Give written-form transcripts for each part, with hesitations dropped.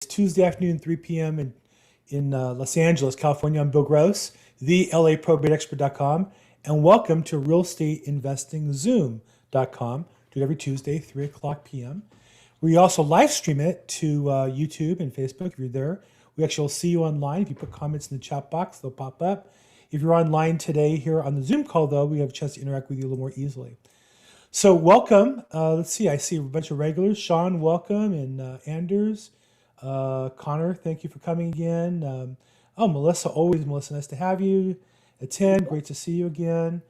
Tuesday afternoon, 3 p.m. in Los Angeles, California. I'm Bill Gross, the LAProbateExpert.com, and welcome to RealEstateInvestingZoom.com. Do it every Tuesday, 3 o'clock p.m. We also live stream it to YouTube and Facebook. If you're there, we actually will see you online. If you put comments in the chat box, they'll pop up. If you're online today here on the Zoom call, though, we have a chance to interact with you a little more easily. So welcome. Let's see. I see a bunch of regulars. Sean, welcome, and Anders. Connor, thank you for coming again. Melissa, always Melissa, nice to have you. Etienne, great to see you again.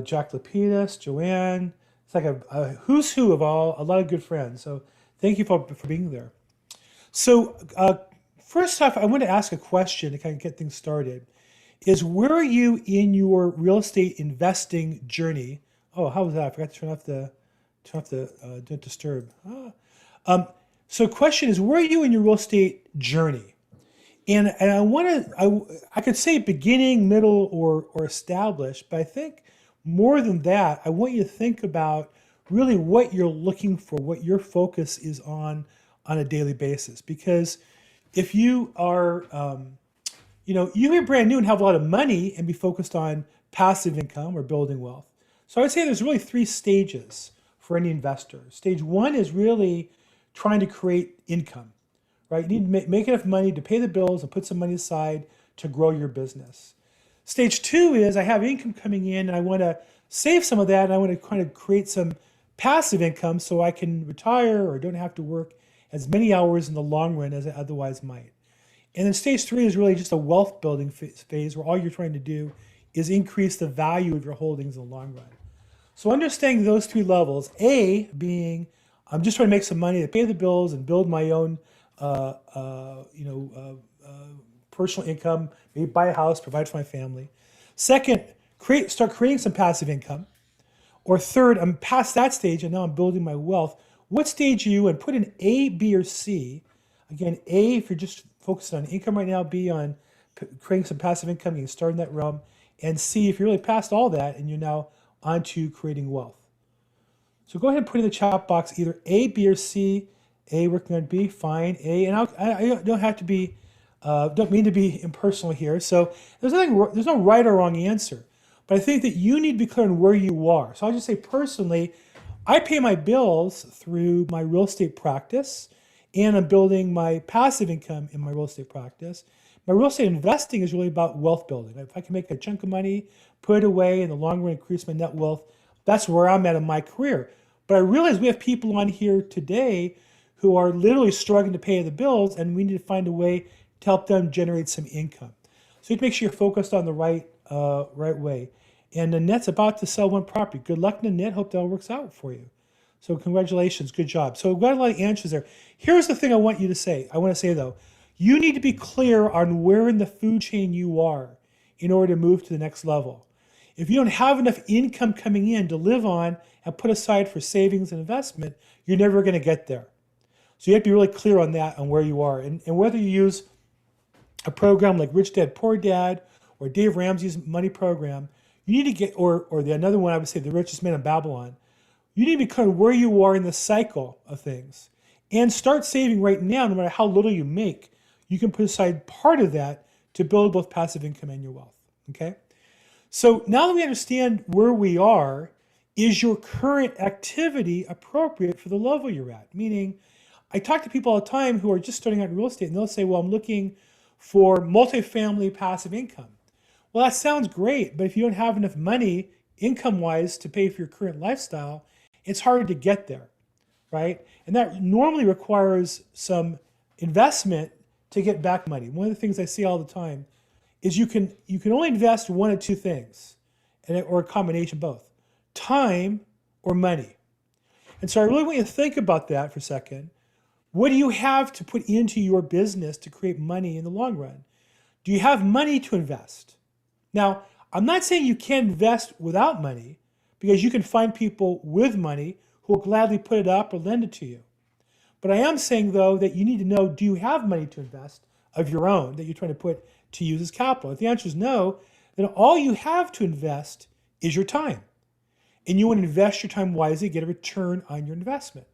Jack Lapidus, Joanne. It's like a who's who of a lot of good friends. So thank you for being there. So first off, I want to ask a question to kind of get things started. Is where are you in your real estate investing journey? Oh, how was that? I forgot to turn off the don't disturb. So the question is, where are you in your real estate journey? And I could say beginning, middle, or established, but I think more than that, I want you to think about really what you're looking for, what your focus is on a daily basis. Because if you are, you can be brand new and have a lot of money and be focused on passive income or building wealth. So I would say there's really three stages for any investor. Stage one is really trying to create income, right? You need to make enough money to pay the bills and put some money aside to grow your business. Stage two is I have income coming in and I want to save some of that and I want to kind of create some passive income so I can retire or don't have to work as many hours in the long run as I otherwise might. And then stage three is really just a wealth building phase where all you're trying to do is increase the value of your holdings in the long run. So understanding those three levels, A being I'm just trying to make some money to pay the bills and build my own personal income, maybe buy a house, provide for my family. Second, start creating some passive income. Or third, I'm past that stage and now I'm building my wealth. What stage are you in? Put in A, B, or C. Again, A, if you're just focused on income right now, B, on creating some passive income, you can start in that realm. And C, if you're really past all that and you're now onto creating wealth. So go ahead and put in the chat box either A, B, or C. A working on B, fine. A, and I don't have to be, don't mean to be impersonal here. So there's no right or wrong answer. But I think that you need to be clear on where you are. So I'll just say personally, I pay my bills through my real estate practice, and I'm building my passive income in my real estate practice. My real estate investing is really about wealth building. If I can make a chunk of money, put it away, in the long run increase my net wealth, that's where I'm at in my career. But I realize we have people on here today who are literally struggling to pay the bills, and we need to find a way to help them generate some income. So you have to make sure you're focused on the right way. And Nanette's about to sell one property. Good luck, Nanette. Hope that all works out for you. So congratulations. Good job. So we've got a lot of answers there. Here's the thing I want you to say. I want to say, though, you need to be clear on where in the food chain you are in order to move to the next level. If you don't have enough income coming in to live on and put aside for savings and investment, you're never going to get there. So you have to be really clear on that, on where you are. And whether you use a program like Rich Dad, Poor Dad, or Dave Ramsey's money program, you need to get, or another one I would say, The Richest Man in Babylon, you need to be clear on where you are in the cycle of things. And start saving right now, no matter how little you make. You can put aside part of that to build both passive income and your wealth, okay? So now that we understand where we are, is your current activity appropriate for the level you're at? Meaning, I talk to people all the time who are just starting out in real estate, and they'll say, well, I'm looking for multifamily passive income. Well, that sounds great, but if you don't have enough money, income-wise, to pay for your current lifestyle, it's hard to get there, right? And that normally requires some investment to get back money. One of the things I see all the time is you can only invest one of two things, or a combination of both, time or money. And so I really want you to think about that for a second. What do you have to put into your business to create money in the long run? Do you have money to invest? Now, I'm not saying you can't invest without money, because you can find people with money who will gladly put it up or lend it to you. But I am saying, though, that you need to know, do you have money to invest of your own that you're trying to put to use as capital? If the answer is no, then all you have to invest is your time. And you want to invest your time wisely, get a return on your investment.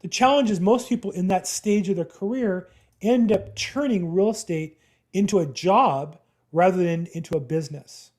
The challenge is most people in that stage of their career end up turning real estate into a job rather than into a business.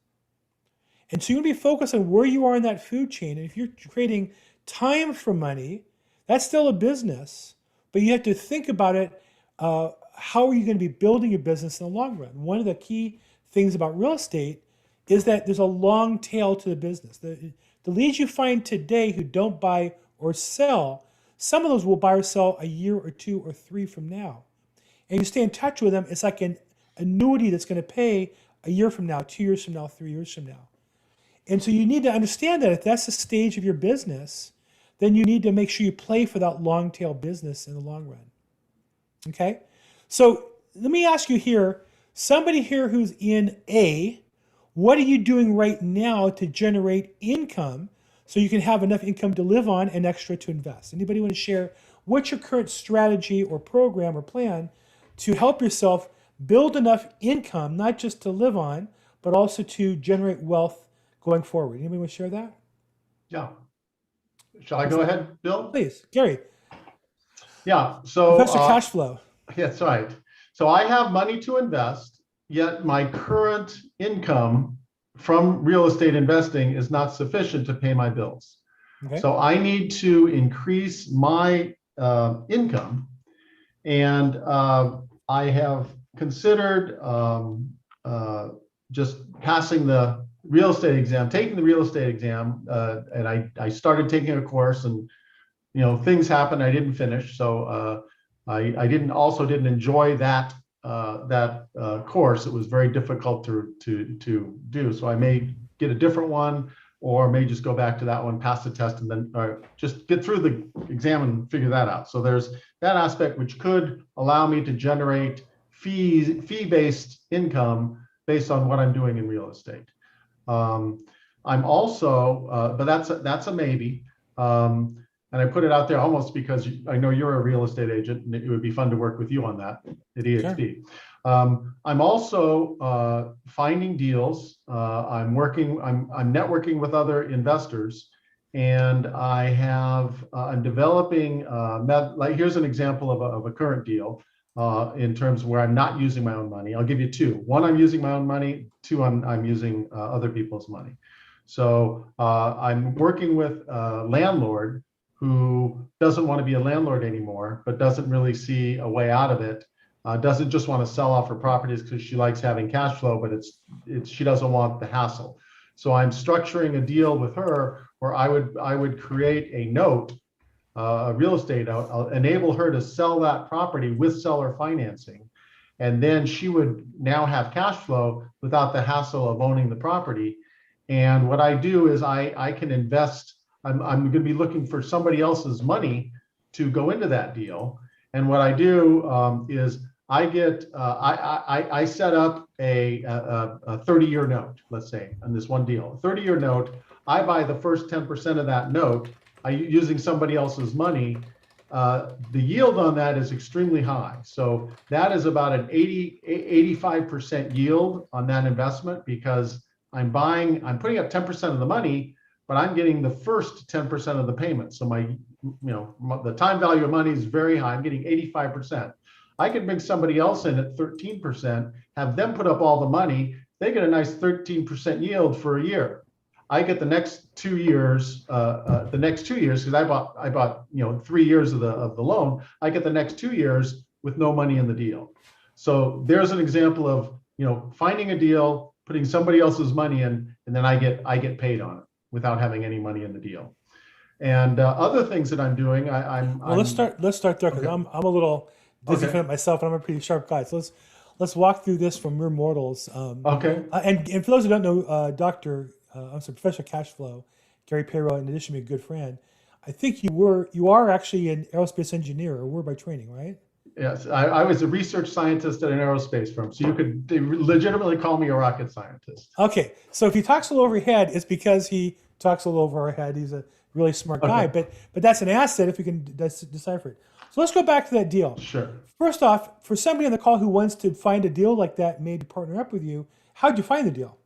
And so you want to be focused on where you are in that food chain. And if you're trading time for money, that's still a business, but you have to think about it. How are you going to be building your business in the long run? One of the key things about real estate is that there's a long tail to the business. The leads you find today who don't buy or sell, some of those will buy or sell a year or 2 or 3 from now. And you stay in touch with them, it's like an annuity that's going to pay a year from now, 2 years from now, 3 years from now. And so you need to understand that if that's the stage of your business, then you need to make sure you play for that long tail business in the long run. Okay? So let me ask you here, somebody here who's in A, what are you doing right now to generate income so you can have enough income to live on and extra to invest? Anybody want to share what's your current strategy or program or plan to help yourself build enough income, not just to live on, but also to generate wealth going forward? Anybody want to share that? Yeah. Shall I go ahead, Bill? Please, Gary. Yeah. So Professor Cash Flow. that's right. So I have money to invest, yet my current income from real estate investing is not sufficient to pay my bills. Okay. So I need to increase my income, and I have considered just passing the real estate exam, taking the real estate exam, and I started taking a course, and things happened. I didn't finish, so I didn't enjoy that course. It was very difficult to do. So I may get a different one, or may just go back to that one, pass the test, and then just get through the exam and figure that out. So there's that aspect which could allow me to generate fee-based income based on what I'm doing in real estate. I'm also, but that's a maybe. And I put it out there almost because I know you're a real estate agent, and it would be fun to work with you on that at EXP. Sure. I'm also finding deals. I'm networking with other investors, and I'm developing. Like here's an example of a current deal in terms of where I'm not using my own money. I'll give you 2. 1, I'm using my own money. 2, I'm using other people's money. So I'm working with a landlord who doesn't want to be a landlord anymore, but doesn't really see a way out of it. Doesn't just want to sell off her properties because she likes having cash flow, but she doesn't want the hassle. So I'm structuring a deal with her where I would create a note, a real estate note. I'll enable her to sell that property with seller financing, and then she would now have cash flow without the hassle of owning the property. And what I do is I can invest. I'm going to be looking for somebody else's money to go into that deal. And what I do is I get I set up a 30-year note, let's say, on this one deal. A 30-year note. I buy the first 10% of that note using somebody else's money. The yield on that is extremely high. So that is about an 85% yield on that investment, because I'm putting up 10% of the money, but I'm getting the first 10% of the payment. So the time value of money is very high. I'm getting 85%. I could bring somebody else in at 13%, have them put up all the money. They get a nice 13% yield for a year. I get the next 2 years, because I bought 3 years of the loan. I get the next 2 years with no money in the deal. So there's an example of finding a deal, putting somebody else's money in, and then I get paid on it without having any money in the deal. And other things that I'm doing, let's start there, because okay. I'm a little dizzy from it myself, and I'm a pretty sharp guy. So let's walk through this from mere mortals. Okay. And for those who don't know, Professor Cashflow, Gary Payroll, in addition to being a good friend, I think you are actually an aerospace engineer, or were by training, right? Yes, I was a research scientist at an aerospace firm, so you could legitimately call me a rocket scientist. Okay, so if he talks a little over your head, it's because he talks a little over our head. He's a really smart guy, okay. But that's an asset if we can decipher it. So let's go back to that deal. Sure. First off, for somebody on the call who wants to find a deal like that, maybe partner up with you, how'd you find the deal?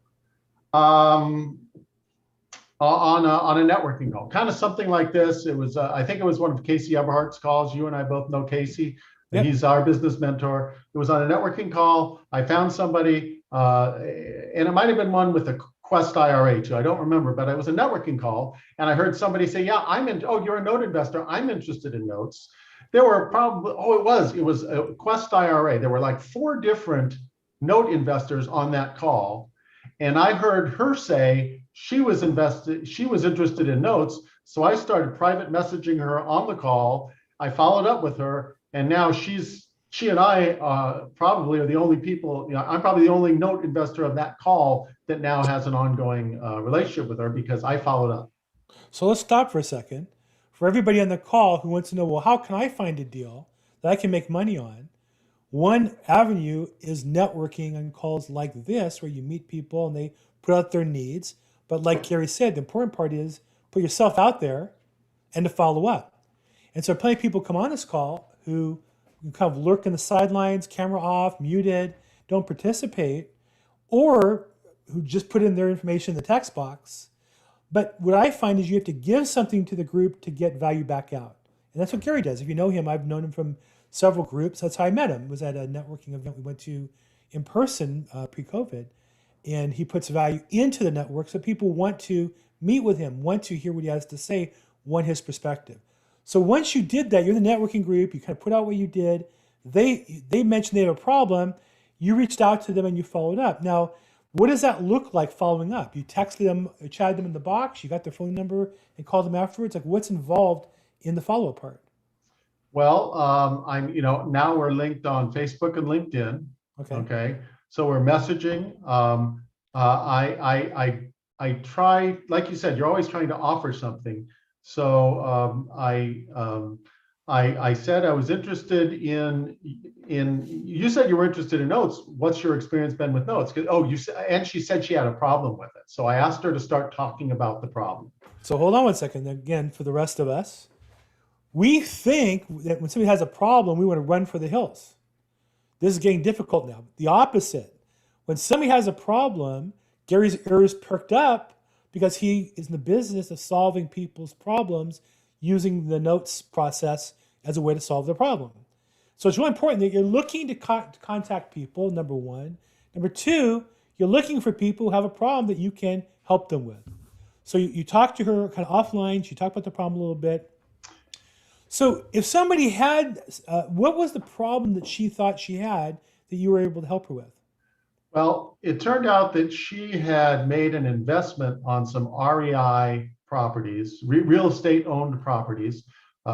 on a networking call, kind of something like this. It was, I think it was one of Casey Eberhardt's calls. You and I both know Casey. Yep. He's our business mentor. It was on a networking call. I found somebody, and it might have been one with a Quest IRA too. I don't remember, but it was a networking call. And I heard somebody say, yeah, oh, you're a note investor. I'm interested in notes. There were probably, it was a Quest IRA. There were like 4 different note investors on that call. And I heard her say she was interested in notes. So I started private messaging her on the call. I followed up with her, and now she and I probably are the only people, I'm probably the only note investor of that call that now has an ongoing relationship with her because I followed up. So let's stop for a second. For everybody on the call who wants to know, well, how can I find a deal that I can make money on? One avenue is networking on calls like this, where you meet people and they put out their needs. But like Gary said, the important part is put yourself out there and to follow up. And so plenty of people come on this call who kind of lurk in the sidelines, camera off, muted, don't participate, or who just put in their information in the text box. But what I find is you have to give something to the group to get value back out. And that's what Gary does. If you know him, I've known him from several groups. That's how I met him. It was at a networking event we went to in person pre-COVID. And he puts value into the network so people want to meet with him, want to hear what he has to say, want his perspective. So once you did that, you're the networking group, you kind of put out what you did. They mentioned they had a problem. You reached out to them and you followed up. Now, what does that look like following up? You texted them, chatted them in the box, you got their phone number and called them afterwards. Like, what's involved in the follow-up part? Well, now we're linked on Facebook and LinkedIn. Okay. So we're messaging. I try, like you said, you're always trying to offer something. So I said I was interested in. You said you were interested in notes. What's your experience been with notes? And she said she had a problem with it. So I asked her to start talking about the problem. So hold on one second. Again, for the rest of us, we think that when somebody has a problem, we want to run for the hills. This is getting difficult now. The opposite. When somebody has a problem, Gary's ears perked up because he is in the business of solving people's problems using the notes process as a way to solve their problem. So it's really important that you're looking to contact people, number one. Number two, you're looking for people who have a problem that you can help them with. So you talk to her kind of offline, she talked about the problem a little bit. So if somebody had, what was the problem that she thought she had that you were able to help her with? Well, it turned out that she had made an investment on some REI properties, real estate owned properties,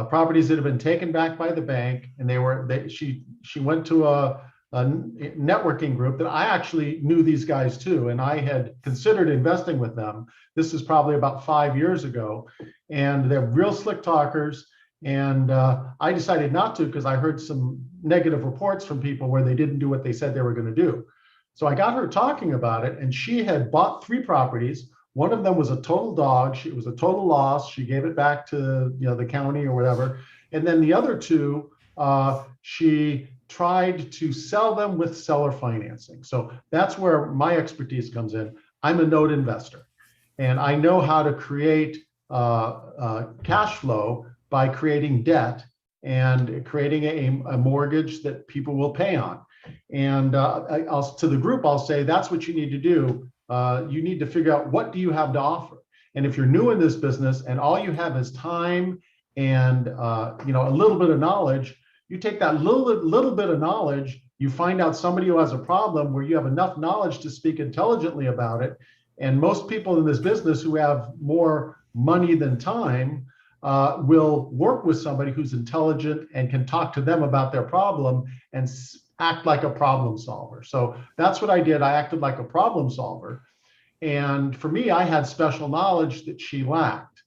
properties that had been taken back by the bank. And she went to a networking group that I actually knew these guys too. And I had considered investing with them. This is probably about 5 years ago. And they're real slick talkers. And I decided not to because I heard some negative reports from people where they didn't do what they said they were going to do. So I got her talking about it, and she had bought 3 properties. One of them was a total dog. It was a total loss. She gave it back to the county or whatever. And then the other 2, she tried to sell them with seller financing. So that's where my expertise comes in. I'm a note investor, and I know how to create cash flow by creating debt and creating a mortgage that people will pay on. And to the group, I'll say that's what you need to do. You need to figure out, what do you have to offer? And if you're new in this business and all you have is time and a little bit of knowledge, you take that little bit of knowledge, you find out somebody who has a problem where you have enough knowledge to speak intelligently about it. And most people in this business who have more money than time will work with somebody who's intelligent and can talk to them about their problem and act like a problem solver. So that's what I did. I acted like a problem solver. And for me, I had special knowledge that she lacked.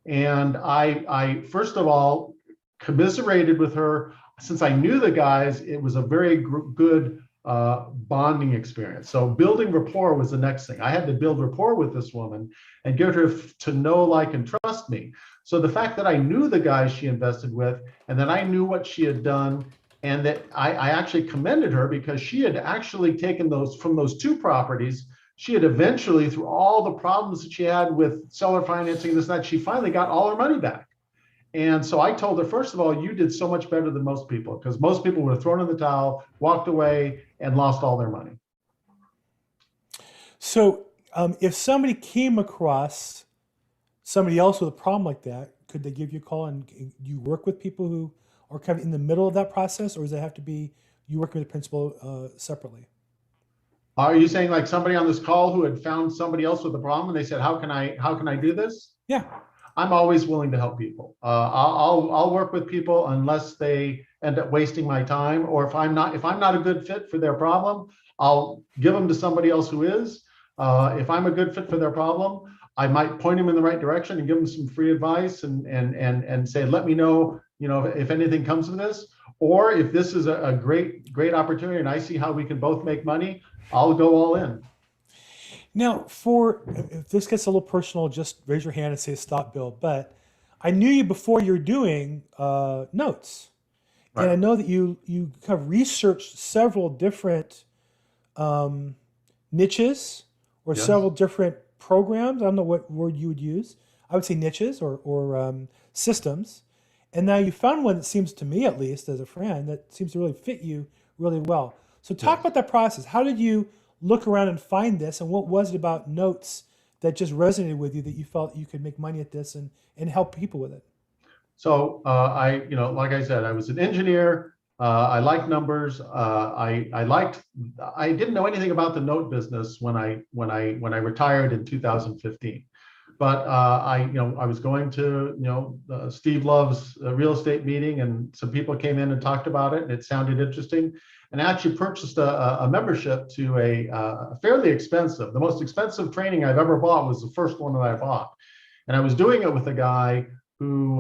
And I first of all, commiserated with her. Since I knew the guys, it was a very good bonding experience. So building rapport was the next thing. I had to build rapport with this woman and get her to know, like, and trust me. So the fact that I knew the guys she invested with, and that I knew what she had done, and that I actually commended her because she had actually taken from those 2 properties, she had eventually, through all the problems that she had with seller financing, this and that, she finally got all her money back. And so I told her, first of all, you did so much better than most people, because most people would have thrown in the towel, walked away, and lost all their money. So, if somebody came across somebody else with a problem like that, could they give you a call, and do you work with people who are kind of in the middle of that process, or does it have to be you working with the principal separately? Are you saying like somebody on this call who had found somebody else with a problem and they said, how can I do this? Yeah. I'm always willing to help people. I'll work with people unless they end up wasting my time, or if I'm not a good fit for their problem, I'll give them to somebody else who is. If I'm a good fit for their problem, I might point them in the right direction and give them some free advice and say, let me know, if anything comes of this, or if this is a great opportunity and I see how we can both make money, I'll go all in. Now, if this gets a little personal, just raise your hand and say stop, Bill. But I knew you before you're doing notes, and Right. I know that you kind of researched several different um, niches or Yes. several different programs. I don't know what word you would use. I would say niches or systems. And now you found one that seems to me, at least as a friend, that seems to really fit you really well. So talk Yes. about that process. How did you look around and find this? And what was it about notes that just resonated with you that you felt you could make money at this and help people with it? So like I said, I was an engineer. I liked numbers. I didn't know anything about the note business when I retired in 2015. But I was going to, Steve Love's real estate meeting, and some people came in and talked about it, and it sounded interesting. And I actually purchased a membership to a fairly expensive, the most expensive training I've ever bought was the first one that I bought. And I was doing it with a guy who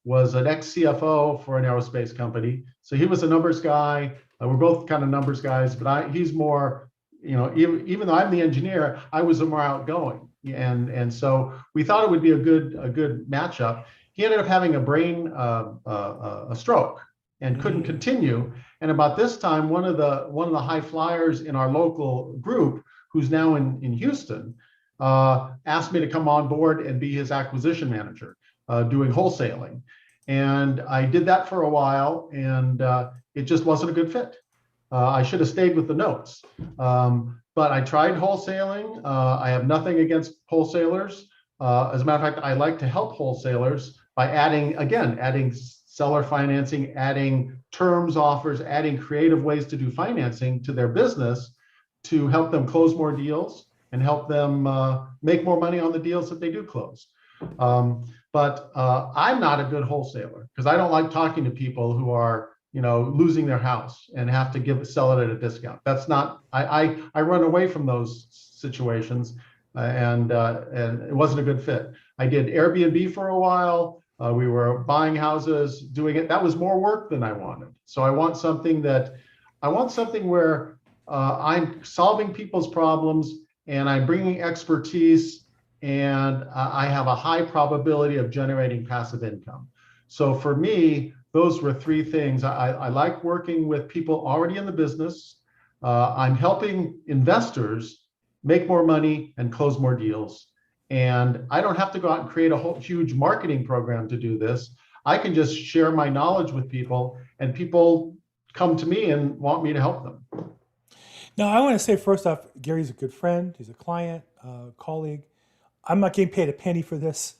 was an ex-CFO for an aerospace company. So he was a numbers guy. We're both kind of numbers guys, but he's more, even though I'm the engineer, I was more outgoing. And so we thought it would be a good matchup. He ended up having a stroke and couldn't Mm. continue. And about this time, one of the high flyers in our local group, who's now in Houston, asked me to come on board and be his acquisition manager, doing wholesaling. And I did that for a while, and it just wasn't a good fit. I should have stayed with the notes. But I tried wholesaling. I have nothing against wholesalers. As a matter of fact, I like to help wholesalers by adding seller financing, adding terms offers, adding creative ways to do financing to their business to help them close more deals and help them make more money on the deals that they do close. But I'm not a good wholesaler because I don't like talking to people who are losing their house and have to sell it at a discount. That's not, I run away from those situations, and it wasn't a good fit. I did Airbnb for a while. We were buying houses, doing it. That was more work than I wanted. So I want something where I'm solving people's problems and I'm bringing expertise, and I have a high probability of generating passive income. So for me, those were three things. I like working with people already in the business. I'm helping investors make more money and close more deals. And I don't have to go out and create a whole huge marketing program to do this. I can just share my knowledge with people, and people come to me and want me to help them. Now, I want to say first off, Gary's a good friend. He's a client, colleague. I'm not getting paid a penny for this.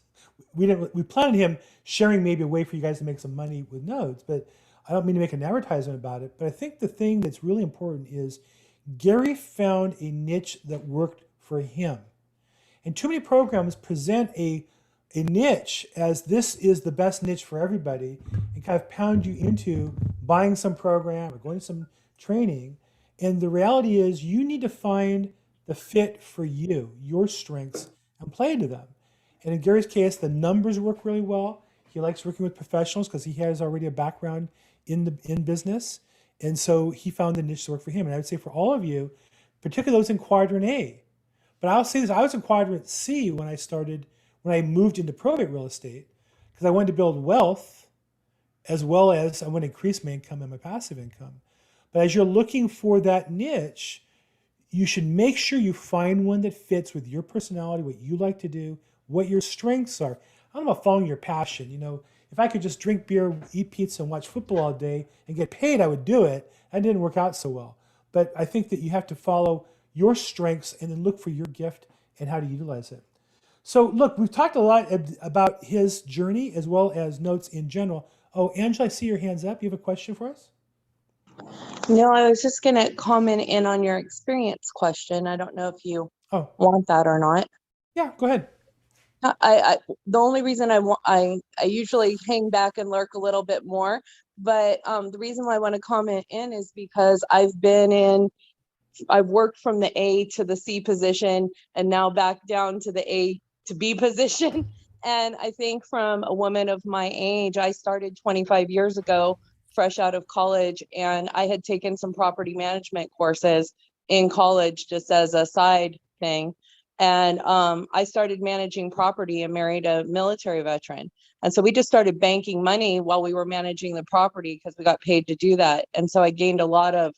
We planned him sharing maybe a way for you guys to make some money with nodes, but I don't mean to make an advertisement about it. But I think the thing that's really important is Gary found a niche that worked for him. And too many programs present a niche as this is the best niche for everybody and kind of pound you into buying some program or going to some training. And the reality is you need to find the fit for you, your strengths, and play into them. And in Gary's case, the numbers work really well. He likes working with professionals because he has already a background in business. And so he found the niche to work for him. And I would say for all of you, particularly those in quadrant A, but I'll say this, I was in quadrant C when I moved into probate real estate because I wanted to build wealth as well as I want to increase my income and my passive income. But as you're looking for that niche, you should make sure you find one that fits with your personality, what you like to do, what your strengths are. I don't know about following your passion. If I could just drink beer, eat pizza, and watch football all day and get paid, I would do it. That didn't work out so well. But I think that you have to follow your strengths and then look for your gift and how to utilize it. So look, we've talked a lot about his journey as well as notes in general. Oh, Angela, I see your hands up. You have a question for us? No, I was just going to comment in on your experience question. I don't know if you Oh, want that or not. yeah, go ahead. The only reason I usually hang back and lurk a little bit more, but the reason why I want to comment in is because I've worked from the A to the C position and now back down to the A to B position. And I think from a woman of my age, I started 25 years ago, fresh out of college, and I had taken some property management courses in college just as a side thing. And I started managing property and married a military veteran. And so we just started banking money while we were managing the property because we got paid to do that. And so I gained a lot of,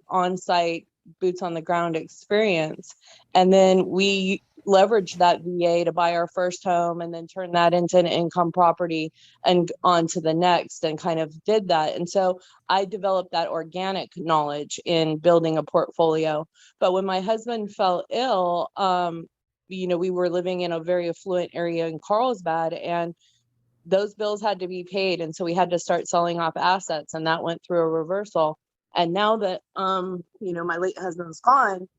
on-site boots on the ground experience. And then we leveraged that VA to buy our first home and then turn that into an income property and on to the next, and kind of did that. And so I developed that organic knowledge in building a portfolio. But when my husband fell ill, we were living in a very affluent area in Carlsbad, and those bills had to be paid. And so we had to start selling off assets, and that went through a reversal. And now that, my late husband's gone,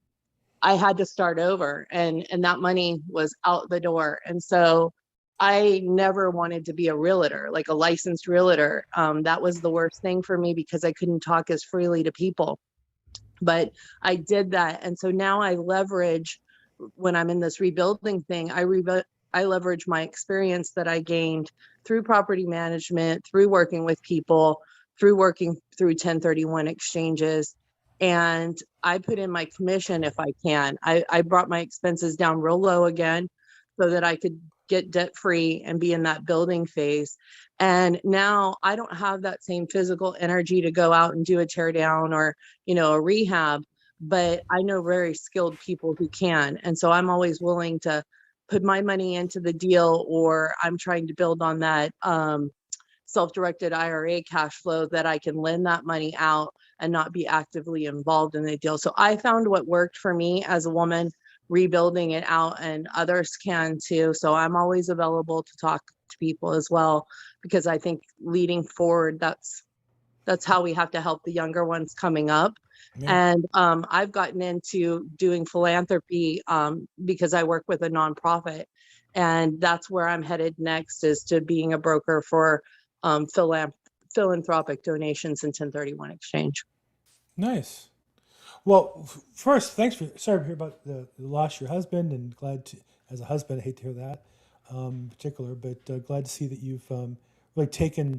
I had to start over, and that money was out the door. And so I never wanted to be a realtor, like a licensed realtor. That was the worst thing for me because I couldn't talk as freely to people. But I did that. And so now I leverage, when I'm in this rebuilding thing, I leverage my experience that I gained through property management, through working with people, through working through 1031 exchanges. And I put in my commission if I can. I brought my expenses down real low again so that I could get debt free and be in that building phase. And now I don't have that same physical energy to go out and do a tear down or, a rehab, but I know very skilled people who can. And so I'm always willing to put my money into the deal, or I'm trying to build on that self-directed IRA cash flow that I can lend that money out and not be actively involved in the deal. So I found what worked for me as a woman rebuilding it out, and others can too. So I'm always available to talk to people as well, because I think leading forward, that's how we have to help the younger ones coming up. Yeah. And I've gotten into doing philanthropy because I work with a nonprofit, and that's where I'm headed next, is to being a broker for philanthropic donations and 1031 exchange. Nice. Well, first, sorry to hear about the loss of your husband, and glad to, as a husband, I hate to hear that in particular, but glad to see that you've really taken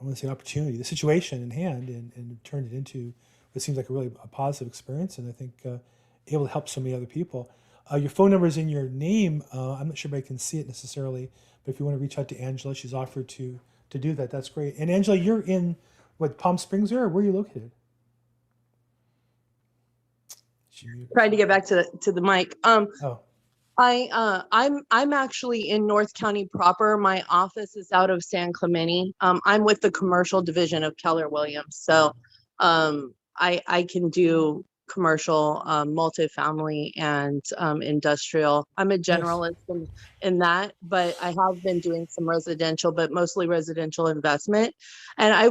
I want to say opportunity, the situation in hand, and turned it into what seems like a positive experience, and I think able to help so many other people. Your phone number is in your name. I'm not sure everybody can see it necessarily, but if you want to reach out to Angela, she's offered to do that. That's great. And Angela, you're in Palm Springs there, or where are you located? Trying to get back to the mic. I'm actually in North County proper. My office is out of San Clemente. I'm with the commercial division of Keller Williams. So I can do commercial, multifamily, and industrial. I'm a generalist in that, but I have been doing some residential, but mostly residential investment. And I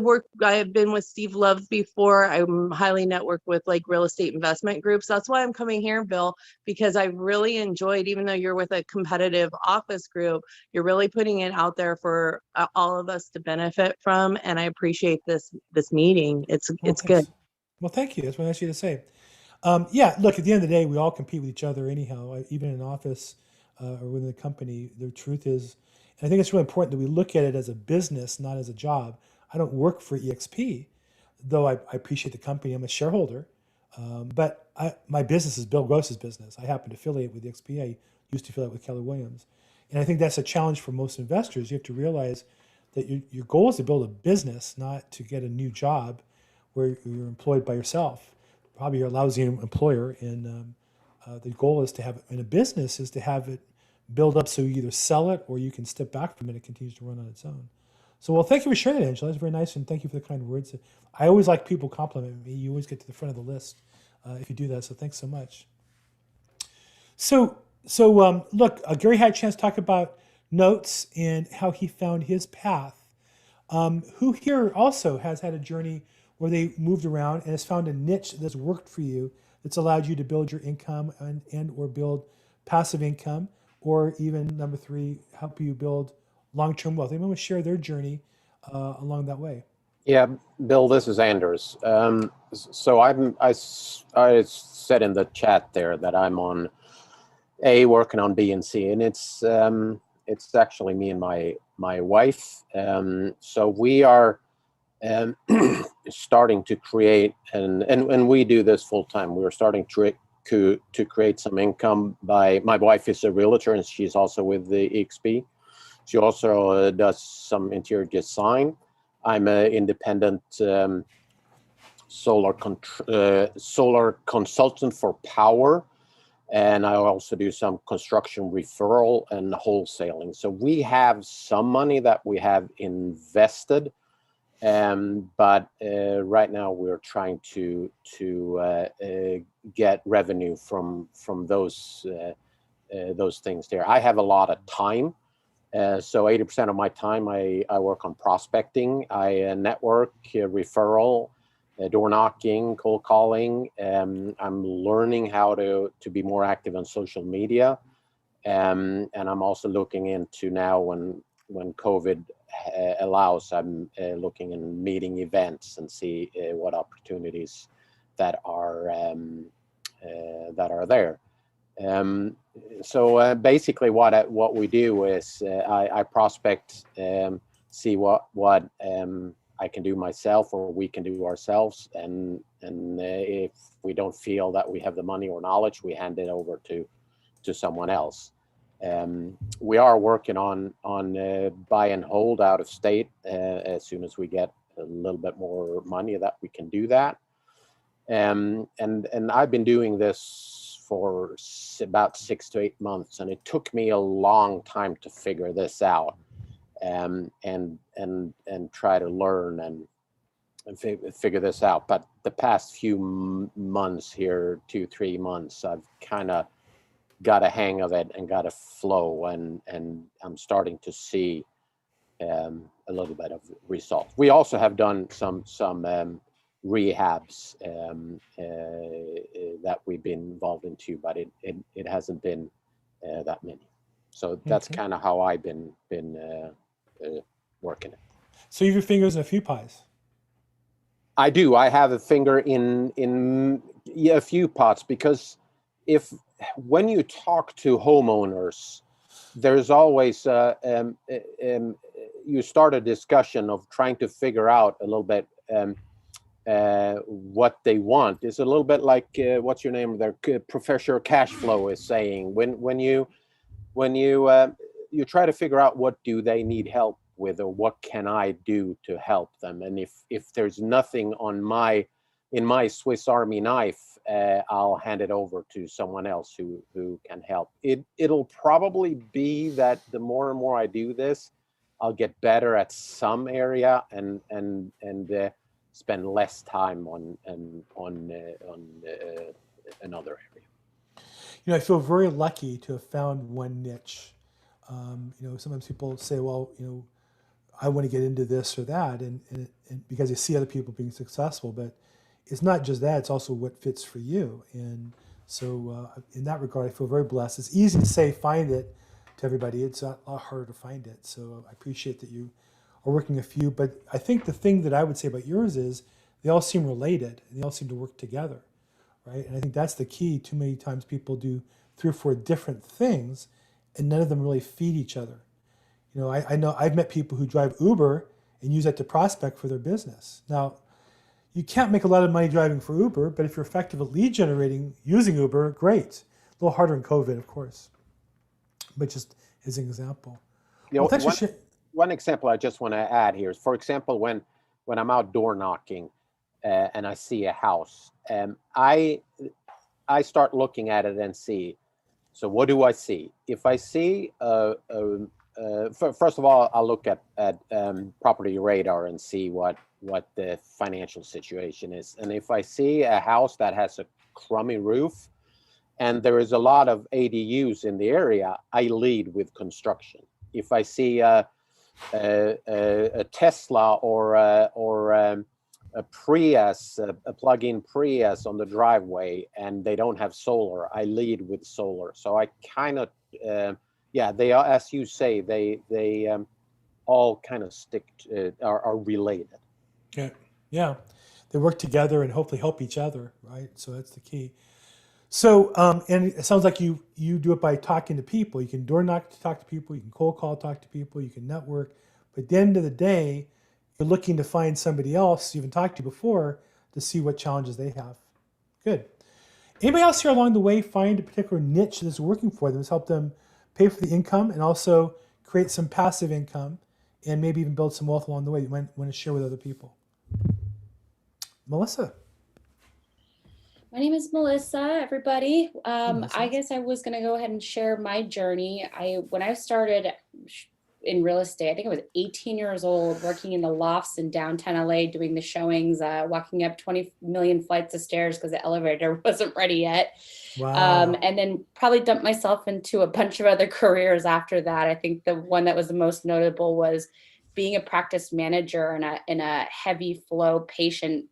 have been with Steve Love before. I'm highly networked with like real estate investment groups. That's why I'm coming here, Bill, because I really enjoyed, even though you're with a competitive office group, you're really putting it out there for all of us to benefit from. And I appreciate this meeting. It's good. Well, thank you. That's what I asked you to say. Yeah, look, at the end of the day, we all compete with each other anyhow, even in an office or within the company. The truth is, and I think it's really important that we look at it as a business, not as a job. I don't work for EXP, though I appreciate the company. I'm a shareholder. But my business is Bill Gross's business. I happen to affiliate with EXP. I used to affiliate with Keller Williams. And I think that's a challenge for most investors. You have to realize that your goal is to build a business, not to get a new job. where you're employed by yourself. Probably you're a lousy employer, and the goal is to have in a business is to have it build up so you either sell it or you can step back from it and it continues to run on its own. So, well, thank you for sharing that, Angela. That's very nice, and thank you for the kind words. I always like people complimenting me. You always get to the front of the list if you do that. So, thanks so much. So, look, Gary had a chance to talk about notes and how he found his path. Who here also has had a journey where they moved around and has found a niche that's worked for you, that's allowed you to build your income and or build passive income, or even number three, help you build long-term wealth? Anyone want to share their journey along that way? Yeah, Bill, this is Anders. So I said in the chat there that I'm on A, working on B and C, and it's actually me and my wife. So we are starting to create, and we do this full time. We're starting to create some income by, my wife is a realtor and she's also with the EXP. She also does some interior design. I'm an independent solar consultant for power, and I also do some construction referral and wholesaling. So we have some money that we have invested, but right now we're trying to get revenue from those things there. I have a lot of time. So 80% of my time I work on prospecting. I network, referral, door knocking, cold calling. I'm learning how to be more active on social media. And I'm also looking into now when COVID allows, I'm looking in meeting events and see what opportunities that are there. So basically what we do is I prospect, see what I can do myself or we can do ourselves, and if we don't feel that we have the money or knowledge, we hand it over to someone else. We are working on buy and hold out of state as soon as we get a little bit more money that we can do that. And I've been doing this for about 6 to 8 months, and it took me a long time to figure this out, and try to learn and figure this out. But the past few months here, 2-3 months, I've kind of got a hang of it and got a flow, and I'm starting to see a little bit of results. We also have done some rehabs that we've been involved in too, but it hasn't been that many. So that's kind of how I've been working it. So you have your fingers in a few pies. I do. I have a finger in a few pots, because when you talk to homeowners, there's always you start a discussion of trying to figure out a little bit what they want. It's a little bit like what's your name there, Professor Cashflow is saying, when you try to figure out what do they need help with, or what can I do to help them, and if there's nothing in my Swiss Army knife, I'll hand it over to someone else who can help. It'll probably be that the more and more I do this, I'll get better at some area and spend less time on another area. I feel very lucky to have found one niche. Sometimes people say, well, I want to get into this or that, and because they see other people being successful, but it's not just that, it's also what fits for you. And so in that regard, I feel very blessed. It's easy to say, find it to everybody. It's a lot harder to find it. So I appreciate that you are working a few, but I think the thing that I would say about yours is they all seem related and they all seem to work together, right? And I think that's the key. Too many times people do 3 or 4 different things and none of them really feed each other. I know I've met people who drive Uber and use that to prospect for their business. Now, you can't make a lot of money driving for Uber, but if you're effective at lead generating using Uber, great. A little harder in COVID, of course, but just as an example. One example I just want to add here is, for example, when I'm out door knocking, and I see a house, I start looking at it and see. So what do I see? If I see, first of all, I'll look at Property Radar and see what the financial situation is. And if I see a house that has a crummy roof and there is a lot of ADUs in the area, I lead with construction. If I see a Tesla or a Prius, a plug-in Prius on the driveway, and they don't have solar, I lead with solar. So I kind of, they are, as you say, they all kind of are related. Yeah. They work together and hopefully help each other, right? So that's the key. So, and it sounds like you do it by talking to people. You can door knock to talk to people. You can cold call, talk to people. You can network. But at the end of the day, you're looking to find somebody else you haven't talked to before to see what challenges they have. Good. Anybody else here along the way find a particular niche that's working for them, that's helped them pay for the income and also create some passive income and maybe even build some wealth along the way you might want to share with other people? Melissa. My name is Melissa, everybody. I guess I was going to go ahead and share my journey. When I started in real estate, I think I was 18 years old, working in the lofts in downtown LA, doing the showings, walking up 20 million flights of stairs because the elevator wasn't ready yet. Wow. And then probably dumped myself into a bunch of other careers after that. I think the one that was the most notable was being a practice manager in a heavy flow patient,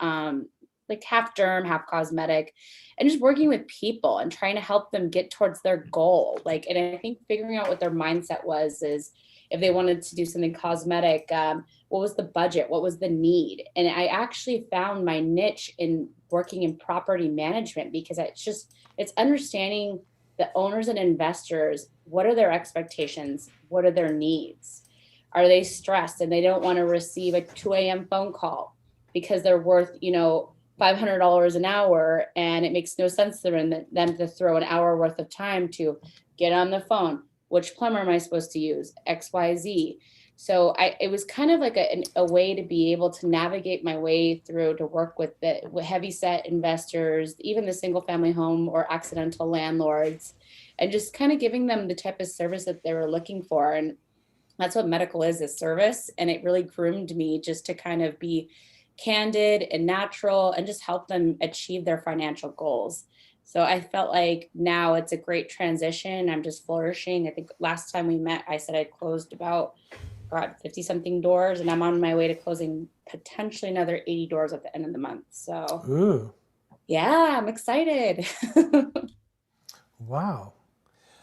like half derm, half cosmetic, and just working with people and trying to help them get towards their goal. And I think figuring out what their mindset is if they wanted to do something cosmetic, what was the budget? What was the need? And I actually found my niche in working in property management because it's understanding the owners and investors. What are their expectations? What are their needs? Are they stressed and they don't want to receive a 2 a.m. phone call because they're worth, $500 an hour, and it makes no sense for them to throw an hour worth of time to get on the phone. Which plumber am I supposed to use? XYZ. So it was kind of like a way to be able to navigate my way through to work with heavy set investors, even the single family home or accidental landlords, and just kind of giving them the type of service that they were looking for. And that's what medical is service. And it really groomed me just to kind of be candid and natural and just help them achieve their financial goals. So I felt like now it's a great transition. I'm just flourishing. I think last time we met, I said I closed about 50 something doors, and I'm on my way to closing potentially another 80 doors at the end of the month. So Ooh. Yeah, I'm excited. Wow.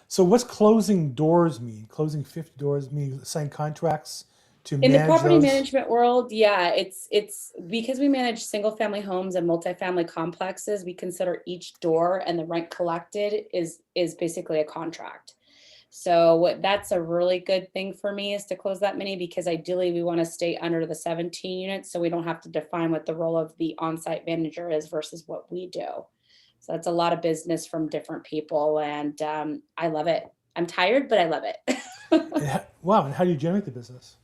So what's closing doors mean? Closing 50 doors mean sign contracts to manage In the property those? management world, yeah, it's because we manage single family homes and multifamily complexes, we consider each door and the rent collected is basically a contract. So that's a really good thing for me, is to close that many, because ideally we want to stay under the 17 units so we don't have to define what the role of the on-site manager is versus what we do. So that's a lot of business from different people, and I love it. I'm tired, but I love it. Wow. And how do you generate the business?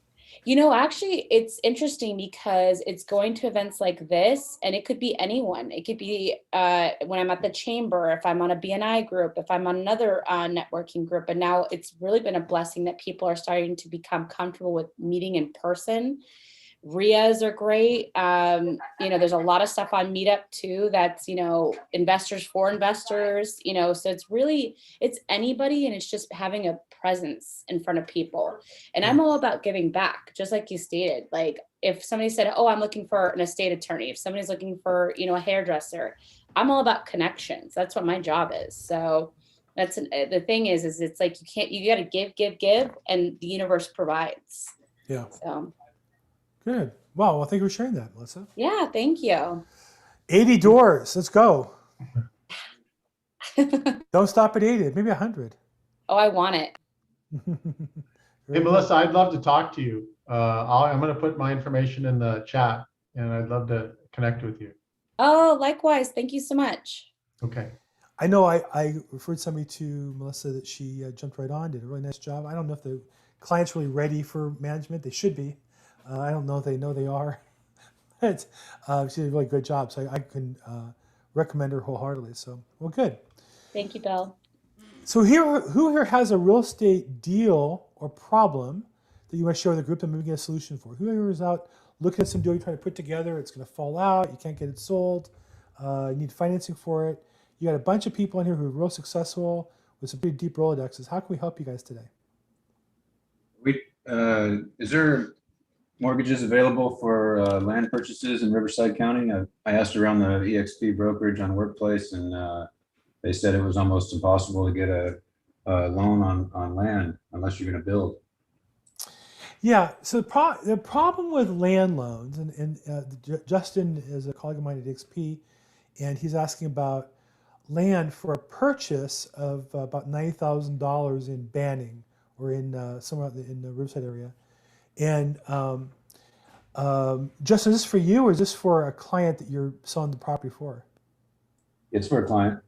Actually, it's interesting because it's going to events like this, and it could be anyone. It could be when I'm at the chamber, if I'm on a BNI group, if I'm on another networking group. And now it's really been a blessing that people are starting to become comfortable with meeting in person. RIAs are great. There's a lot of stuff on Meetup too. That's, investors for investors, so it's anybody, and it's just having a presence in front of people. And I'm all about giving back, just like you stated. Like if somebody said, oh, I'm looking for an estate attorney, if somebody's looking for, a hairdresser, I'm all about connections. That's what my job is. So that's the thing is it's like, you got to give, and the universe provides. Yeah. So. Good. Wow. Well, thank you for sharing that, Melissa. Yeah, thank you. 80 doors. Let's go. Don't stop at 80. Maybe 100. Oh, I want it. Hey, Melissa, I'd love to talk to you. I'm going to put my information in the chat, and I'd love to connect with you. Oh, likewise. Thank you so much. Okay. I know I referred somebody to Melissa that she jumped right on, did a really nice job. I don't know if the client's really ready for management. They should be. I don't know if they know they are. but she did a really good job. So I can recommend her wholeheartedly. So, well, good. Thank you, Bill. So who here has a real estate deal or problem that you want to share with the group that maybe get a solution for? Who here is out looking at some deal you're trying to put together, it's going to fall out, you can't get it sold, you need financing for it. You got a bunch of people in here who are real successful with some pretty deep Rolodexes. How can we help you guys today? Is there mortgages available for land purchases in Riverside County? I asked around the EXP brokerage on Workplace, and they said it was almost impossible to get a loan on land unless you're going to build. Yeah, so the problem with land loans, and Justin is a colleague of mine at EXP, and he's asking about land for a purchase of about $90,000 in Banning or in somewhere in the Riverside area. And Justin, is this for you or is this for a client that you're selling the property for? It's for a client.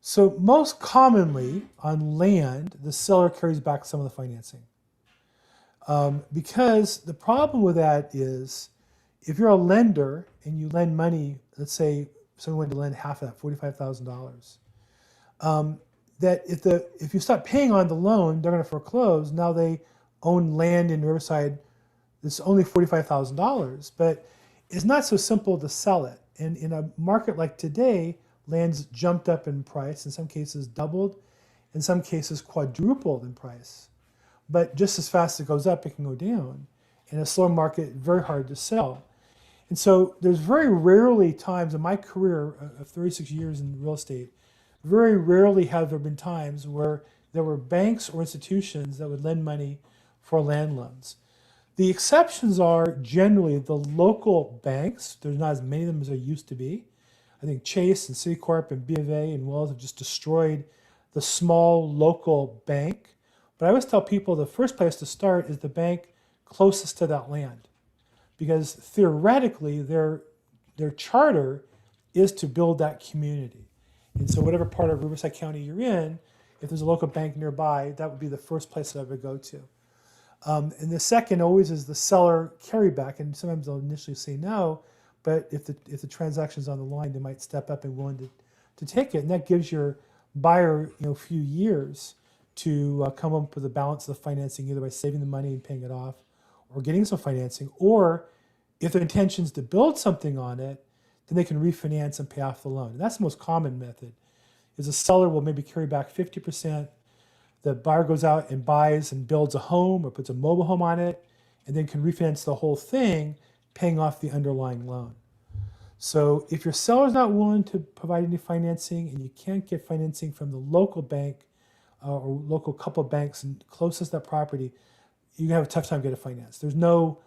So most commonly on land, the seller carries back some of the financing. Because the problem with that is if you're a lender and you lend money, let's say someone wanted to lend half of that, $45,000, that if you stop paying on the loan, they're going to foreclose. Now they own land in Riverside that's only $45,000, but it's not so simple to sell it. And in a market like today, land's jumped up in price, in some cases doubled, in some cases quadrupled in price. But just as fast as it goes up, it can go down. In a slow market, very hard to sell. And so there's very rarely times in my career of 36 years in real estate, very rarely have there been times where there were banks or institutions that would lend money for land loans. The exceptions are generally the local banks. There's not as many of them as there used to be. I think Chase and Citicorp and B of A and Wells have just destroyed the small local bank. But I always tell people the first place to start is the bank closest to that land, because theoretically their charter is to build that community. And so whatever part of Riverside County you're in, if there's a local bank nearby, that would be the first place that I would go to. And the second always is the seller carryback, and sometimes they'll initially say no, but if the transaction's on the line, they might step up and willing to take it, and that gives your buyer a few years to come up with a balance of the financing, either by saving the money and paying it off, or getting some financing, or if their intention is to build something on it, then they can refinance and pay off the loan. And that's the most common method, is a seller will maybe carry back 50%, the buyer goes out and buys and builds a home or puts a mobile home on it, and then can refinance the whole thing, paying off the underlying loan. So if your seller's not willing to provide any financing and you can't get financing from the local bank or local couple of banks and closest to that property, you have a tough time getting financed. There's no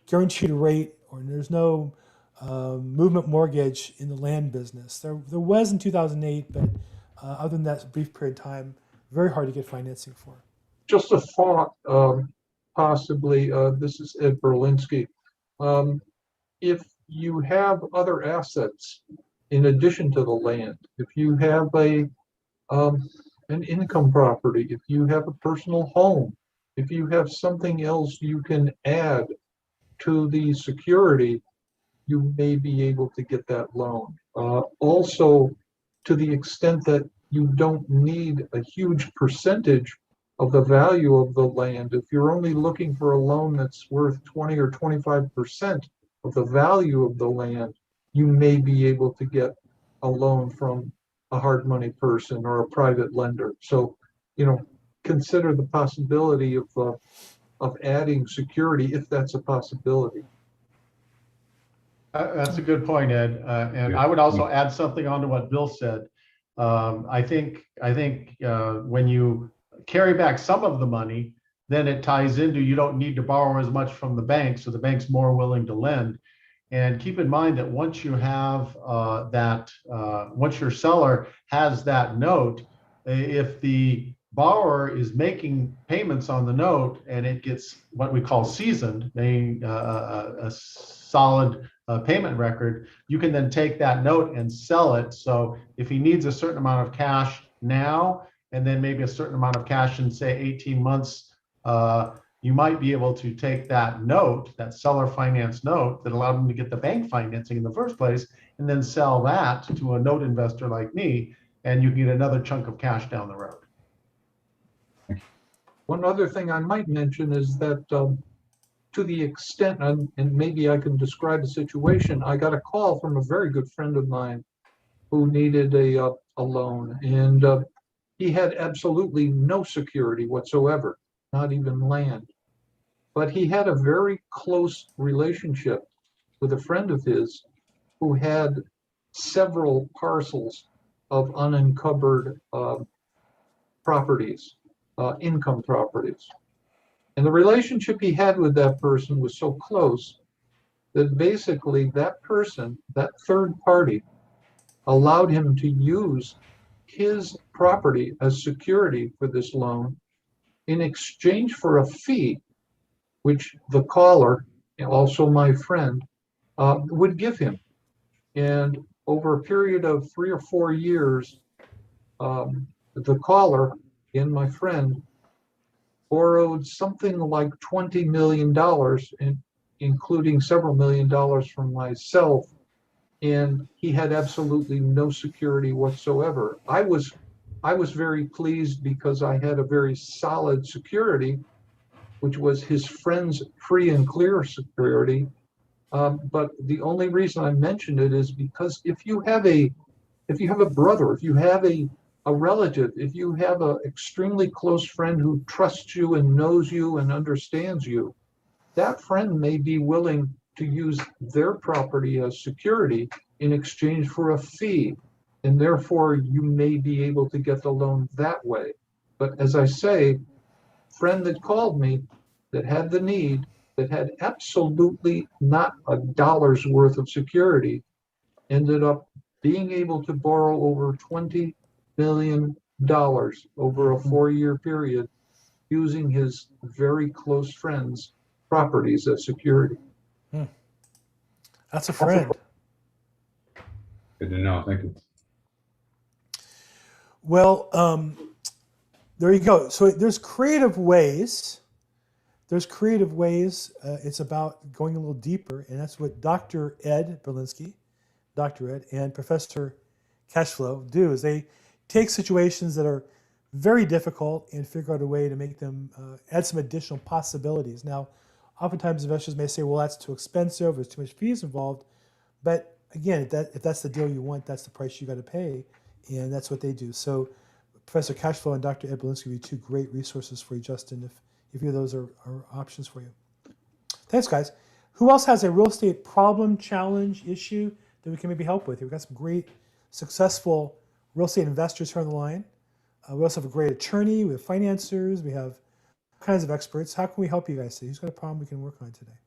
guaranteed rate, or there's no movement mortgage in the land business. There was in 2008, but other than that brief period of time, very hard to get financing for. Just a thought, possibly, this is Ed Berlinski. If you have other assets in addition to the land, if you have an income property, if you have a personal home, if you have something else you can add to the security, you may be able to get that loan. Also, to the extent that you don't need a huge percentage of the value of the land, if you're only looking for a loan that's worth 20 or 25% of the value of the land, you may be able to get a loan from a hard money person or a private lender. So, consider the possibility of adding security if that's a possibility. That's a good point, Ed. And I would also add something onto what Bill said. I think when you carry back some of the money, then it ties into you don't need to borrow as much from the bank, so the bank's more willing to lend. And keep in mind that once you have once your seller has that note, if the borrower is making payments on the note and it gets what we call seasoned, meaning a solid payment record, you can then take that note and sell it. So if he needs a certain amount of cash now, and then maybe a certain amount of cash in say 18 months you might be able to take that note, that seller finance note that allowed them to get the bank financing in the first place, and then sell that to a note investor like me, and you can get another chunk of cash down the road. One other thing I might mention is that to the extent, and maybe I can describe the situation, I got a call from a very good friend of mine who needed a loan, and he had absolutely no security whatsoever, not even land. But he had a very close relationship with a friend of his who had several parcels of unencumbered properties, income properties. And the relationship he had with that person was so close that basically that person, that third party, allowed him to use his property as security for this loan in exchange for a fee, which the caller, also my friend, would give him. And over a period of 3 or 4 years, the caller and my friend borrowed something like $20 million, including several $1,000,000 from myself, and he had absolutely no security whatsoever. I was very pleased because I had a very solid security, which was his friend's free and clear security. But the only reason I mentioned it is because if you have a brother, if you have a relative, if you have an extremely close friend who trusts you and knows you and understands you, that friend may be willing to use their property as security in exchange for a fee. And therefore, you may be able to get the loan that way. But as I say, friend that called me that had the need, that had absolutely not a dollar's worth of security, ended up being able to borrow over $20 million over a 4-year period using his very close friend's properties as security. That's a friend. Good to know. Thank you. Well, there you go. So there's creative ways. It's about going a little deeper, and that's what Dr. Ed Berlinski, Dr. Ed, and Professor Cashflow do. Is they take situations that are very difficult and figure out a way to make them add some additional possibilities. Now, oftentimes investors may say, "Well, that's too expensive. There's too much fees involved." But again, if that's the deal you want, that's the price you got to pay, and that's what they do. So, Professor Cashflow and Dr. Ed Berlinski would be two great resources for you, Justin, if either of those are options for you. Thanks, guys. Who else has a real estate problem, challenge, issue that we can maybe help with? We've got some great, successful real estate investors here on the line. We also have a great attorney. We have financiers. We have all kinds of experts. How can we help you guys today? Who's got a problem we can work on today?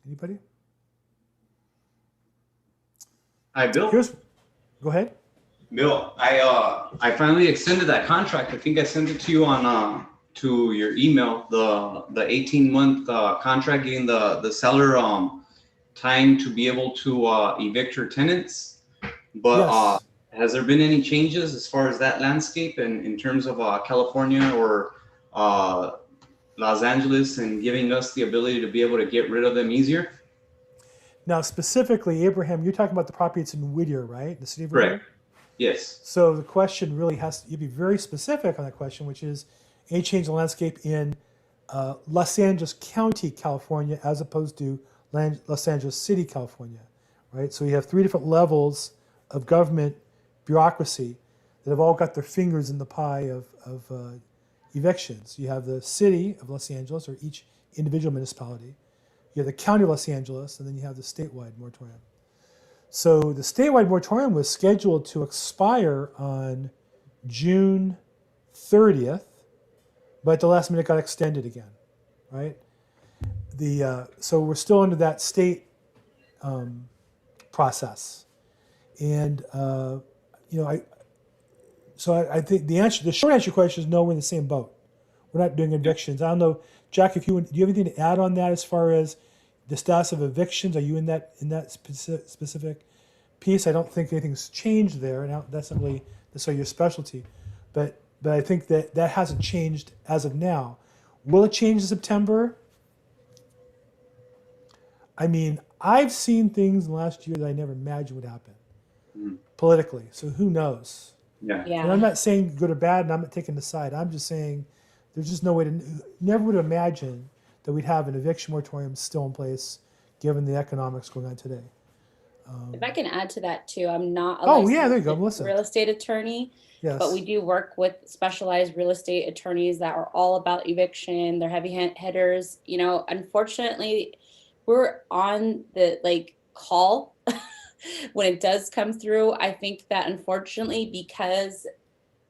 Anybody? Hi, Bill. Go ahead. Bill, I finally extended that contract. I think I sent it to you on to your email. The 18-month contract, getting the seller time to be able to evict your tenants. But Yes. has there been any changes as far as that landscape and in terms of California or Los Angeles and giving us the ability to be able to get rid of them easier? Now, specifically, Abraham, you're talking about the property that's in Whittier, right? The city of Whittier? Correct. Yes. So the question really you be very specific on that question, which is a change in landscape in Los Angeles County, California, as opposed to Los Angeles City, California, right? So you have 3 different levels of government bureaucracy that have all got their fingers in the pie of evictions. You have the city of Los Angeles, or each individual municipality. You have the county of Los Angeles, and then you have the statewide moratorium. So the statewide moratorium was scheduled to expire on June 30th, but at the last minute got extended again, right? So we're still under that state process, and I think the short answer to your question is no. We're in the same boat. We're not doing evictions. I don't know, Jack, do you have anything to add on that as far as the status of evictions? Are you in that specific piece? I don't think anything's changed there, and that's not really necessarily your specialty, but I think that hasn't changed as of now. Will it change in September? I mean, I've seen things in the last year that I never imagined would happen politically. So who knows? Yeah. And I'm not saying good or bad, and I'm not taking the side. I'm just saying there's just no way to, never would have imagined that we'd have an eviction moratorium still in place given the economics going on today. If I can add to that too, I'm not a Oh, yeah, there you licensed go, Melissa. real estate attorney, Yes. but we do work with specialized real estate attorneys that are all about eviction. They're heavy hitters. You know, unfortunately, we're on the call when it does come through. I think that unfortunately, because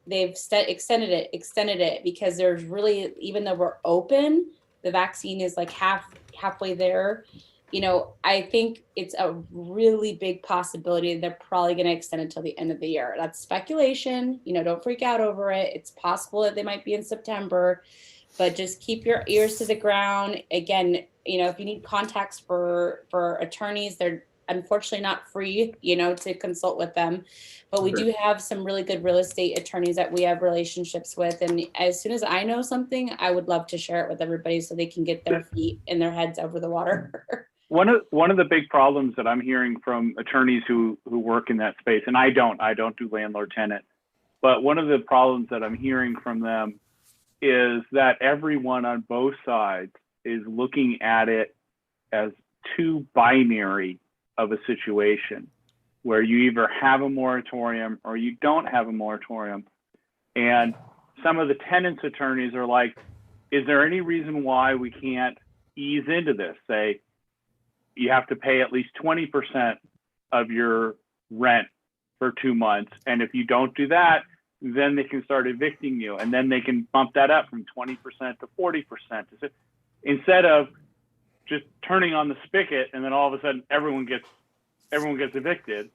they've extended it because there's really, even though we're open, the vaccine is like halfway there. You know, I think it's a really big possibility they're probably going to extend it till the end of the year. That's speculation. You know, don't freak out over it. It's possible that they might be in September, but just keep your ears to the ground. Again, you know, if you need contacts for attorneys, they're unfortunately not free, you know, to consult with them. But we do have some really good real estate attorneys that we have relationships with. And as soon as I know something, I would love to share it with everybody so they can get their feet and their heads over the water. One of the big problems that I'm hearing from attorneys who work in that space, and I don't do landlord tenant, but one of the problems that I'm hearing from them is that everyone on both sides is looking at it as too binary of a situation where you either have a moratorium or you don't have a moratorium. And some of the tenants attorneys are like, is there any reason why we can't ease into this? Say, you have to pay at least 20% of your rent for 2 months. And if you don't do that, then they can start evicting you. And then they can bump that up from 20% to 40%. Instead of just turning on the spigot and then all of a sudden everyone gets evicted.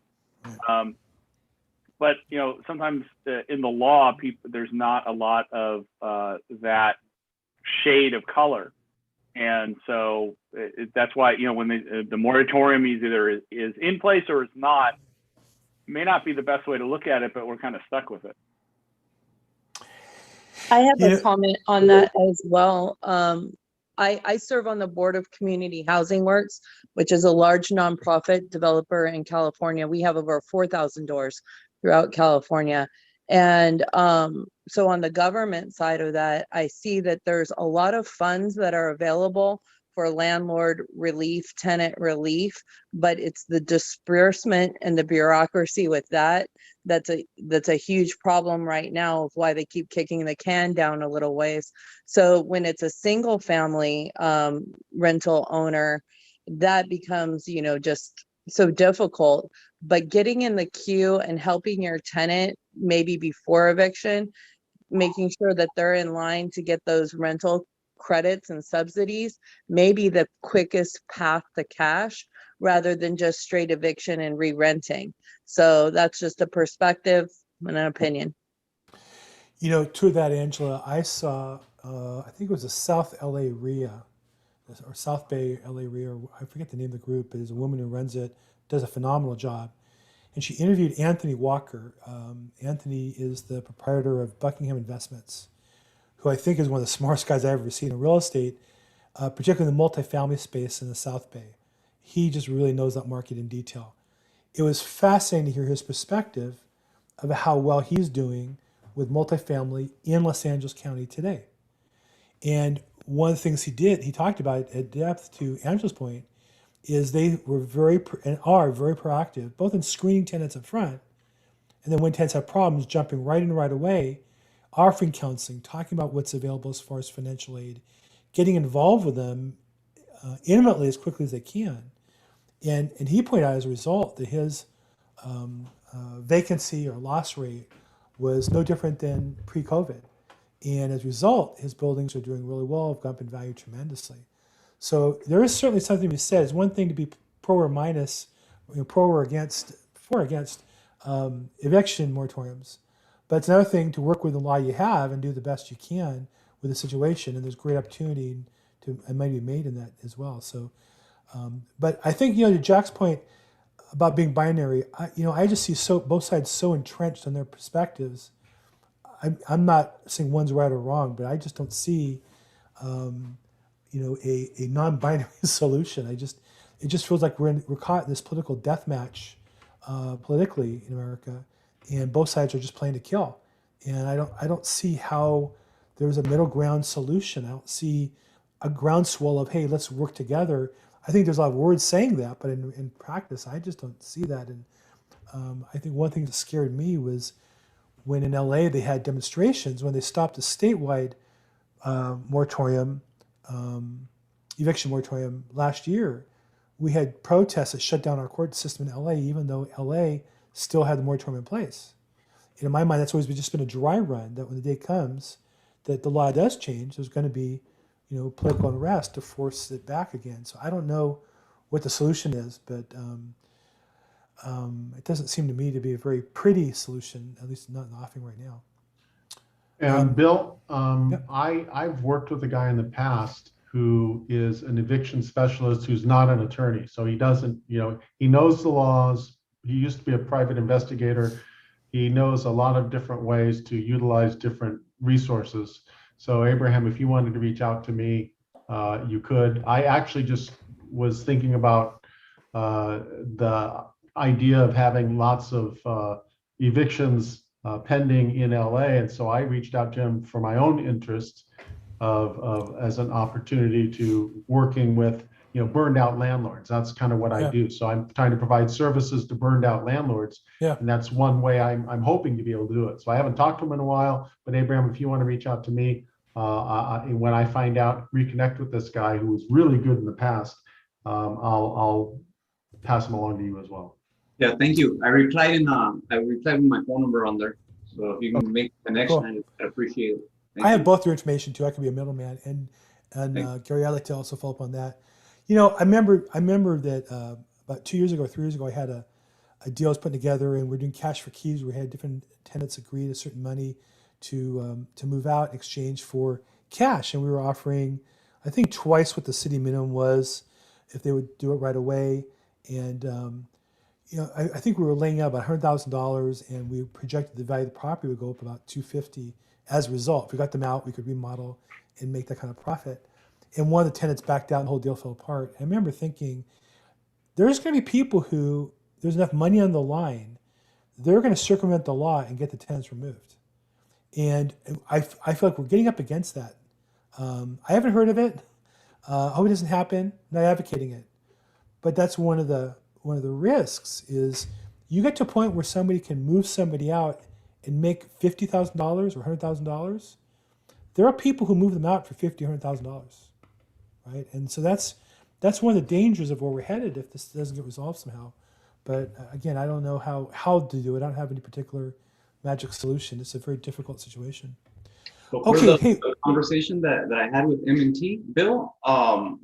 But you know, sometimes in the law, there's not a lot of that shade of color. And so that's why, you know, when the moratorium either is in place or it's not, may not be the best way to look at it, but we're kind of stuck with it. I have a comment on that as well. I serve on the board of Community Housing Works, which is a large nonprofit developer in California. We have over 4,000 doors throughout California. And so on the government side of that, I see that there's a lot of funds that are available for landlord relief, tenant relief, but it's the disbursement and the bureaucracy with that's a huge problem right now of why they keep kicking the can down a little ways. So when it's a single family rental owner, that becomes, you know, just so difficult. But getting in the queue and helping your tenant maybe before eviction, making sure that they're in line to get those rental credits and subsidies may be the quickest path to cash rather than just straight eviction and re-renting. So that's just a perspective and an opinion. You know, to that, Angela, I saw, I think it was a South LA RIA or South Bay LA RIA, I forget the name of the group, but there's a woman who runs it, does a phenomenal job. And she interviewed Anthony Walker. Anthony is the proprietor of Buckingham Investments, who I think is one of the smartest guys I've ever seen in real estate, particularly in the multifamily space in the South Bay. He just really knows that market in detail. It was fascinating to hear his perspective of how well he's doing with multifamily in Los Angeles County today. And one of the things he talked about at depth, to Angela's point, is they were are very proactive, both in screening tenants up front, and then when tenants have problems, jumping right in right away, offering counseling, talking about what's available as far as financial aid, getting involved with them intimately as quickly as they can. And he pointed out as a result that his vacancy or loss rate was no different than pre-COVID. And as a result, his buildings are doing really well, have gone up in value tremendously. So there is certainly something to be said. It's one thing to be pro or minus, pro or against, for or against eviction moratoriums. But it's another thing to work with the law you have and do the best you can with the situation. And there's great opportunity to might be made in that as well. So, but I think, to Jack's point about being binary, I just see both sides so entrenched on their perspectives. I'm not saying one's right or wrong, but I just don't see a non-binary solution. It just feels like we're caught in this political death match politically in America, and both sides are just playing to kill. And I don't see how there's a middle ground solution. I don't see a groundswell of, hey, let's work together. I think there's a lot of words saying that, but in practice, I just don't see that. And I think one thing that scared me was when in LA they had demonstrations when they stopped the statewide moratorium, eviction moratorium last year. We had protests that shut down our court system in LA, even though LA still had the moratorium in place. And in my mind, that's always just been a dry run, that when the day comes that the law does change, there's going to be, political unrest to force it back again. So I don't know what the solution is, but it doesn't seem to me to be a very pretty solution, at least not in the offing right now. And Bill, yeah. I've worked with a guy in the past who is an eviction specialist who's not an attorney. So he doesn't, he knows the laws. He used to be a private investigator. He knows a lot of different ways to utilize different resources. So Abraham, if you wanted to reach out to me, you could. I actually just was thinking about the idea of having lots of evictions pending in LA. And so I reached out to him for my own interest of as an opportunity to working with, burned out landlords. That's kind of what I do. So I'm trying to provide services to burned out landlords. Yeah. And that's one way I'm hoping to be able to do it. So I haven't talked to him in a while, but Abraham, if you want to reach out to me, when I find out, reconnect with this guy who was really good in the past, I'll pass him along to you as well. Yeah, thank you. I replied with my phone number on there. So if you can make a connection, cool. I'd appreciate it. I have both your information too. I can be a middleman, and Gary, I'd like to also follow up on that. I remember that about 2 years ago, 3 years ago, I had a deal I was putting together, and we're doing cash for keys. We had different tenants agree to certain money to move out in exchange for cash, and we were offering, I think, twice what the city minimum was if they would do it right away. And I think we were laying out about $100,000, and we projected the value of the property would go up about $250 as a result. If we got them out, we could remodel and make that kind of profit. And one of the tenants backed out, and the whole deal fell apart. I remember thinking, there's going to be people who, there's enough money on the line, they're going to circumvent the law and get the tenants removed. And I feel like we're getting up against that. I haven't heard of it. I hope it doesn't happen. I'm not advocating it. But that's one of the risks is you get to a point where somebody can move somebody out and make $50,000 or $100,000. There are people who move them out for $50,000 or $100,000, right? And so that's one of the dangers of where we're headed if this doesn't get resolved somehow. But again, I don't know how to do it. I don't have any particular magic solution. It's a very difficult situation. But for the conversation that I had with M&T, Bill,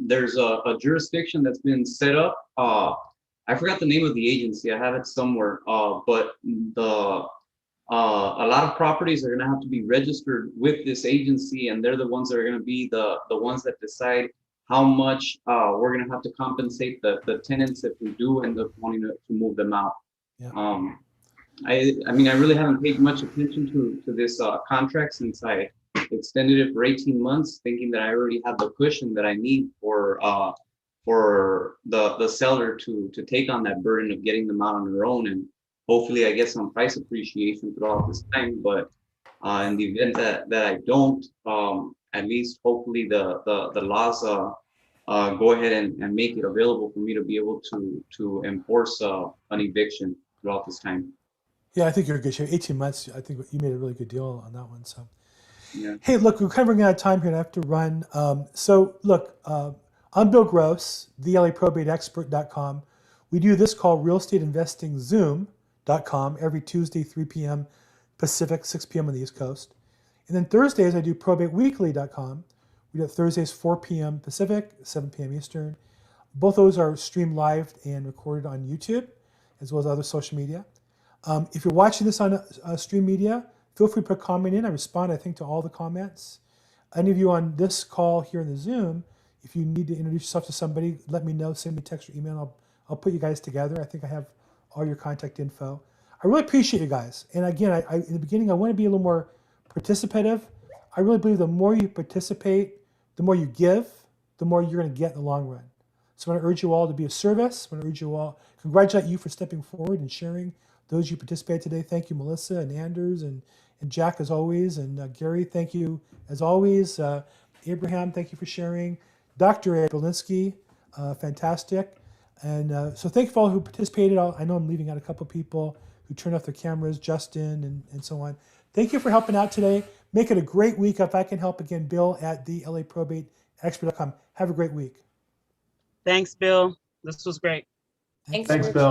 there's a jurisdiction that's been set up. I forgot the name of the agency. I have it somewhere. But a lot of properties are going to have to be registered with this agency, and they're the ones that are going to be the ones that decide how much we're going to have to compensate the tenants if we do end up wanting to move them out. Yeah. I mean, I really haven't paid much attention to this contract since I extended it for 18 months, thinking that I already have the cushion that I need for the seller to take on that burden of getting them out on their own, and hopefully I get some price appreciation throughout this time. But in the event that I don't, at least hopefully the laws go ahead and make it available for me to be able to enforce an eviction throughout this time. Yeah, I think you're in good shape. 18 months, I think you made a really good deal on that one. So, yeah. Hey, look, we're kind of running out of time here and I have to run. So look, I'm Bill Gross, thelaprobateexpert.com. We do this called Real Estate Investing Zoom.com every Tuesday, 3 p.m. Pacific, 6 p.m. on the East Coast. And then Thursdays, I do probateweekly.com. We do it Thursdays, 4 p.m. Pacific, 7 p.m. Eastern. Both those are streamed live and recorded on YouTube, as well as other social media. If you're watching this on stream media, feel free to put a comment in. I respond, I think, to all the comments. Any of you on this call here in the Zoom, if you need to introduce yourself to somebody, let me know. Send me a text or email. I'll put you guys together. I think I have all your contact info. I really appreciate you guys. And again, I in the beginning, I want to be a little more participative. I really believe the more you participate, the more you give, the more you're going to get in the long run. So I want to urge you all to be of service. I want to urge you all, congratulate you for stepping forward and sharing. Those who participated today, thank you, Melissa and Anders and Jack, as always. And Gary, thank you, as always. Abraham, thank you for sharing. Dr. Belinsky, fantastic. And so thank you for all who participated. I know I'm leaving out a couple people who turned off their cameras, Justin and so on. Thank you for helping out today. Make it a great week. If I can help, again, Bill at the LAProbateExpert.com. Have a great week. Thanks, Bill. This was great. Thanks, Bill.